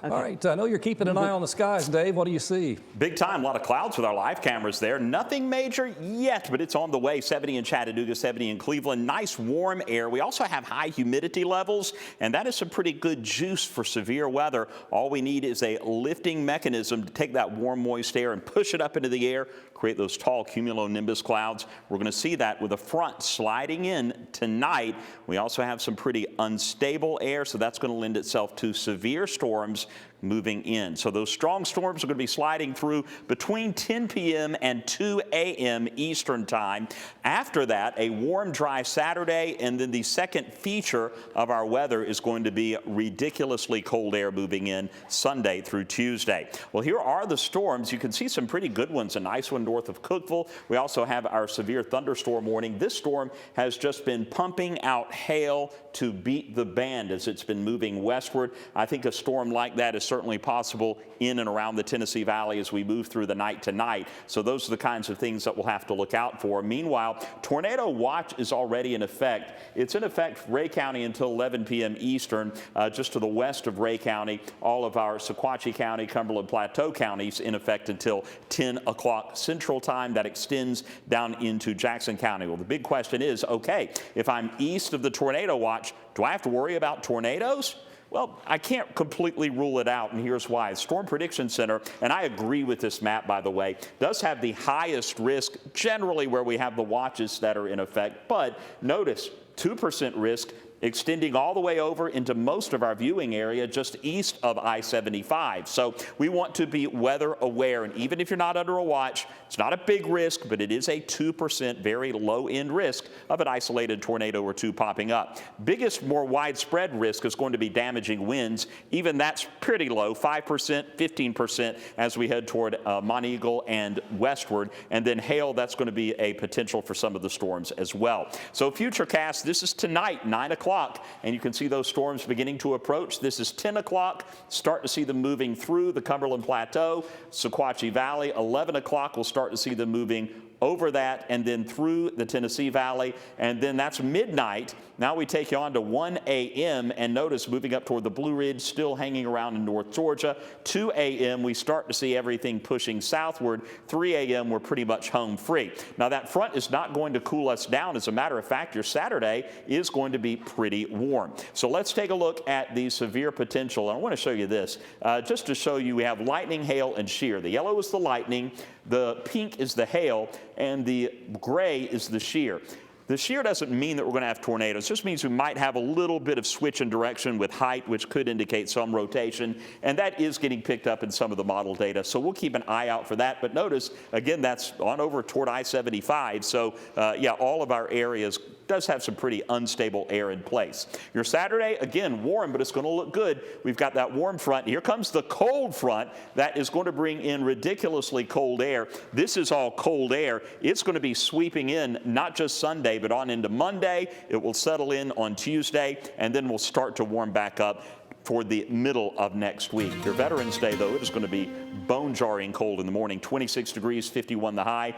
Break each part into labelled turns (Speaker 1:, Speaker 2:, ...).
Speaker 1: Okay.
Speaker 2: All right, I know you're keeping an eye on the skies, Dave. What do you see?
Speaker 3: Big time, a lot of clouds with our live cameras there. Nothing major yet, but it's on the way. 70 in Chattanooga, 70 in Cleveland. Nice warm air. We also have high humidity levels, and that is some pretty good juice for severe weather. All we need is a lifting mechanism to take that warm, moist air and push it up into the air, create those tall cumulonimbus clouds. We're going to see that with a front sliding in tonight. We also have some pretty unstable air, so that's going to lend itself to severe storms moving in. So those strong storms are going to be sliding through between 10 p.m. and 2 a.m. Eastern time. After that, a warm, dry Saturday, and then the second feature of our weather is going to be ridiculously cold air moving in Sunday through Tuesday. Well, here are the storms. You can see some pretty good ones. A nice one north of Cookeville. We also have our severe thunderstorm warning. This storm has just been pumping out hail to beat the band as it's been moving westward. I think a storm like that is certainly possible in and around the Tennessee Valley as we move through the night tonight. So those are the kinds of things that we'll have to look out for. Meanwhile, tornado watch is already in effect. It's in effect Ray County until 11 p.m. Eastern, just to the west of Ray County. All of our Sequatchie County, Cumberland Plateau counties in effect until 10 o'clock Central Time. That extends down into Jackson County. Well, the big question is, okay, if I'm east of the tornado watch, do I have to worry about tornadoes? Well, I can't completely rule it out, and here's why. The Storm Prediction Center, and I agree with this map, by the way, does have the highest risk generally where we have the watches that are in effect. But notice, 2% risk extending all the way over into most of our viewing area just east of I-75. So we want to be weather aware, and even if you're not under a watch, it's not a big risk, but it is a 2% very low-end risk of an isolated tornado or two popping up. Biggest, more widespread risk is going to be damaging winds. Even that's pretty low, 5%, 15% as we head toward Monteagle and westward. And then hail, that's going to be a potential for some of the storms as well. So futurecast, this is tonight, 9 o'clock. And you can see those storms beginning to approach. This is 10 o'clock. Start to see them moving through the Cumberland Plateau, Sequatchie Valley. 11 o'clock, we'll start to see them moving over that and then through the Tennessee Valley. And then that's midnight. Now we take you on to 1 a.m. and notice moving up toward the Blue Ridge, still hanging around in North Georgia. 2 a.m. we start to see everything pushing southward. 3 a.m. we're pretty much home free. Now that front is not going to cool us down. As a matter of fact, your Saturday is going to be pretty warm. So let's take a look at the severe potential. I want to show you this just to show you we have lightning, hail, and shear. The yellow is the lightning, the pink is the hail, and the gray is the shear. The shear doesn't mean that we're going to have tornadoes. It just means we might have a little bit of switch in direction with height, which could indicate some rotation, and that is getting picked up in some of the model data. So we'll keep an eye out for that. But notice, again, that's on over toward I-75. So, yeah, all of our areas does have some pretty unstable air in place. Your Saturday, again, warm, but it's going to look good. We've got that warm front. Here comes the cold front that is going to bring in ridiculously cold air. This is all cold air. It's going to be sweeping in not just Sunday, but on into Monday. It will settle in on Tuesday, and then we'll start to warm back up for the middle of next week. Your Veterans Day, though, it is going to be bone-jarring cold in the morning, 26 degrees, 51 the high.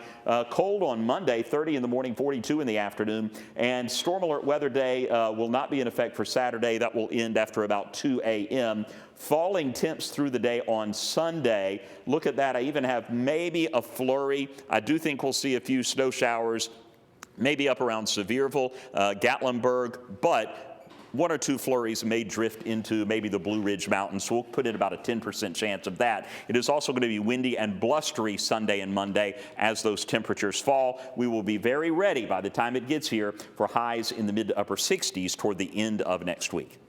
Speaker 3: Cold on Monday, 30 in the morning, 42 in the afternoon. And Storm Alert Weather Day will not be in effect for Saturday. That will end after about 2 a.m. Falling temps through the day on Sunday. Look at that. I even have maybe a flurry. I do think we'll see a few snow showers, maybe up around Sevierville, Gatlinburg, but one or two flurries may drift into maybe the Blue Ridge Mountains, so we'll put in about a 10% chance of that. It is also going to be windy and blustery Sunday and Monday as those temperatures fall. We will be very ready by the time it gets here for highs in the mid to upper 60s toward the end of next week.